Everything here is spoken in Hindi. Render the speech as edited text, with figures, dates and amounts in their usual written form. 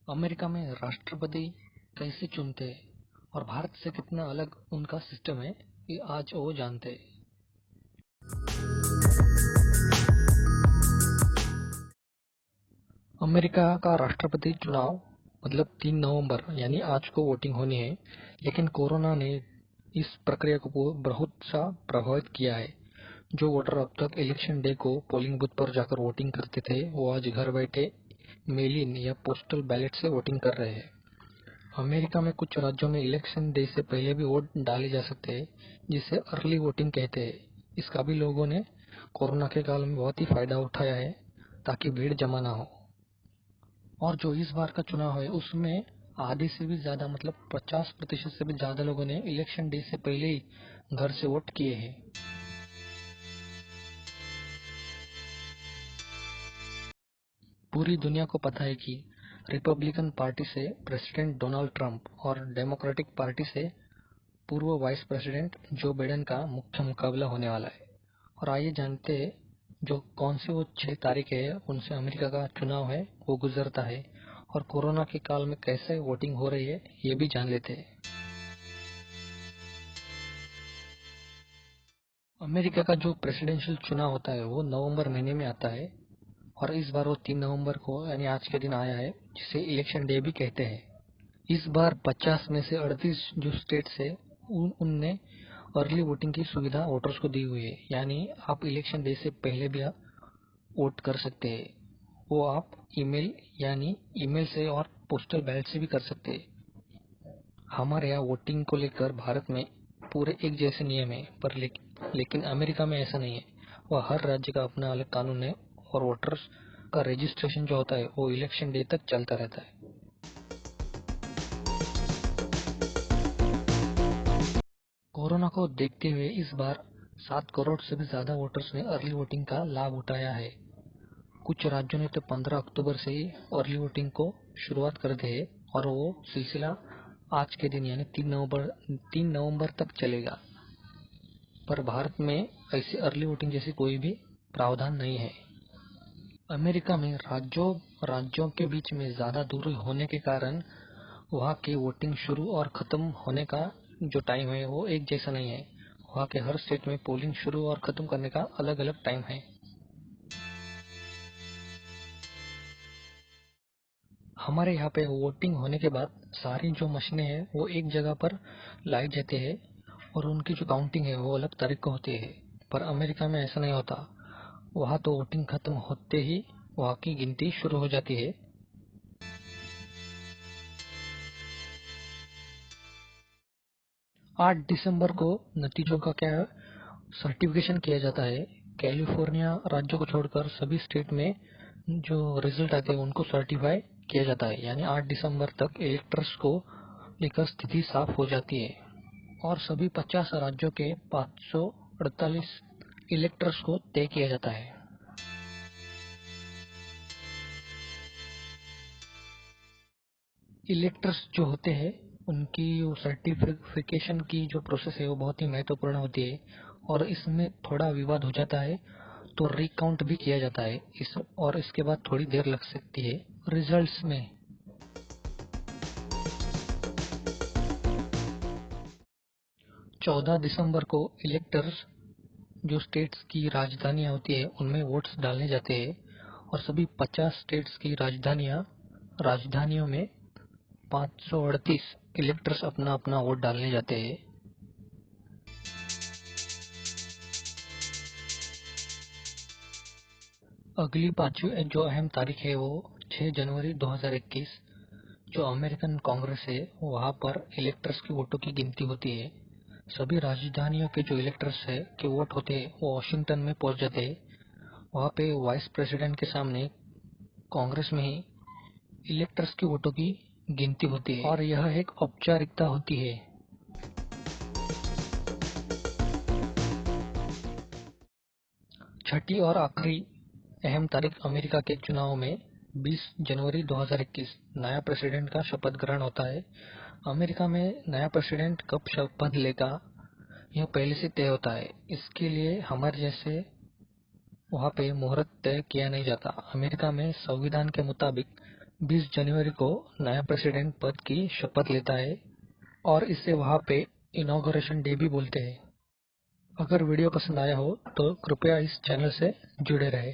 अमेरिका में राष्ट्रपति कैसे चुनते हैं और भारत से कितना अलग उनका सिस्टम है, ये आज वो जानते हैं। अमेरिका का राष्ट्रपति चुनाव मतलब 3 नवंबर यानी आज को वोटिंग होनी है, लेकिन कोरोना ने इस प्रक्रिया को बहुत सा प्रभावित किया है। जो वोटर अब तक इलेक्शन डे को पोलिंग बूथ पर जाकर वोटिंग करते थे, वो आज घर बैठे मेल इन या पोस्टल बैलेट से वोटिंग कर रहे हैं। अमेरिका में कुछ राज्यों में इलेक्शन डे से पहले भी वोट डाले जा सकते हैं, जिसे अर्ली वोटिंग कहते हैं। इसका भी लोगों ने कोरोना के काल में बहुत ही फायदा उठाया है, ताकि भीड़ जमा ना हो। और जो इस बार का चुनाव है, उसमें आधे से भी ज्यादा मतलब 50% से भी ज्यादा लोगों ने इलेक्शन डे से पहले ही घर से वोट किए हैं। पूरी दुनिया को पता है कि रिपब्लिकन पार्टी से प्रेसिडेंट डोनाल्ड ट्रंप और डेमोक्रेटिक पार्टी से पूर्व वाइस प्रेसिडेंट जो बाइडेन का मुख्य मुकाबला होने वाला है। और आइए जानते हैं जो कौन सी वो 6 तारीख है उनसे अमेरिका का चुनाव है वो गुजरता है, और कोरोना के काल में कैसे वोटिंग हो रही है ये भी जान लेते हैं। अमेरिका का जो प्रेसिडेंशियल चुनाव होता है वो नवंबर महीने में आता है, और इस बार वो 3 नवंबर को यानी आज के दिन आया है, जिसे इलेक्शन डे भी कहते हैं। इस बार 50 में से 38 जो स्टेट्स है उनने अर्ली वोटिंग की सुविधा वोटर्स को दी हुई है, यानी आप इलेक्शन डे से पहले भी वोट कर सकते हैं। वो आप ईमेल से और पोस्टल बैलेट से भी कर सकते हैं। हमारे यहाँ वोटिंग को लेकर भारत में पूरे एक जैसे नियम है, पर लेकिन अमेरिका में ऐसा नहीं है। वह हर राज्य का अपना अलग कानून है, और वोटर्स का रजिस्ट्रेशन जो होता है वो इलेक्शन डे तक चलता रहता है। कोरोना को देखते हुए इस बार 7 करोड़ से भी ज्यादा वोटर्स ने अर्ली वोटिंग का लाभ उठाया है। कुछ राज्यों ने तो 15 अक्टूबर से ही अर्ली वोटिंग को शुरुआत कर दी है, और वो सिलसिला आज के दिन यानी 3 नवंबर तक चलेगा। पर भारत में ऐसी अर्ली वोटिंग जैसी कोई भी प्रावधान नहीं है। अमेरिका में राज्यों के बीच में ज्यादा दूरी होने के कारण वहाँ की वोटिंग शुरू और खत्म होने का जो टाइम है वो एक जैसा नहीं है। वहाँ के हर स्टेट में पोलिंग शुरू और खत्म करने का अलग अलग टाइम है। हमारे यहाँ पे वोटिंग होने के बाद सारी जो मशीनें हैं वो एक जगह पर लाई जाती है, और उनकी जो काउंटिंग है वो अलग तारीख को होती है। पर अमेरिका में ऐसा नहीं होता। वहाँ तो वोटिंग खत्म होते ही वहाँ की गिनती शुरू हो जाती है। 8 दिसंबर को नतीजों का क्या सर्टिफिकेशन किया जाता है। कैलिफोर्निया राज्य को छोड़कर सभी स्टेट में जो रिजल्ट आते हैं उनको सर्टिफाई किया जाता है, यानी 8 दिसंबर तक इलेक्टर्स को लेकर स्थिति साफ हो जाती है, और सभी 50 राज्यों के 548 इलेक्टर्स को तय किया जाता है। इलेक्टर्स जो होते हैं उनकी सर्टिफिकेशन की जो प्रोसेस है वो बहुत ही महत्वपूर्ण होती है, और इसमें थोड़ा विवाद हो जाता है तो रिकाउंट भी किया जाता है और इसके बाद थोड़ी देर लग सकती है रिजल्ट्स में। 14 दिसंबर को इलेक्टर्स जो स्टेट्स की राजधानियां होती है उनमें वोट्स डालने जाते हैं, और सभी 50 स्टेट्स की राजधानियों में 538 इलेक्टर्स अपना अपना वोट डालने जाते हैं। अगली पांचवी जो अहम तारीख है वो 6 जनवरी 2021, जो अमेरिकन कांग्रेस है वहां पर इलेक्टर्स की वोटों की गिनती होती है। सभी राजधानियों के जो इलेक्टर्स है के वोट होते हैं वो वॉशिंगटन में पहुंच जाते हैं। वहां पे वाइस प्रेसिडेंट के सामने कांग्रेस में ही इलेक्टर्स की वोटों की गिनती होती है, और यह एक औपचारिकता होती है। छठी और आखिरी अहम तारीख अमेरिका के चुनाव में 20 जनवरी 2021 नया प्रेसिडेंट का शपथ ग्रहण होता है। अमेरिका में नया प्रेसिडेंट कब शपथ लेगा यह पहले से तय होता है। इसके लिए हमारे जैसे वहाँ पे मुहूर्त तय किया नहीं जाता। अमेरिका में संविधान के मुताबिक 20 जनवरी को नया प्रेसिडेंट पद की शपथ लेता है और इसे वहां पे इनॉग्रेशन डे भी बोलते हैं। अगर वीडियो पसंद आया हो तो कृपया इस चैनल से जुड़े रहे।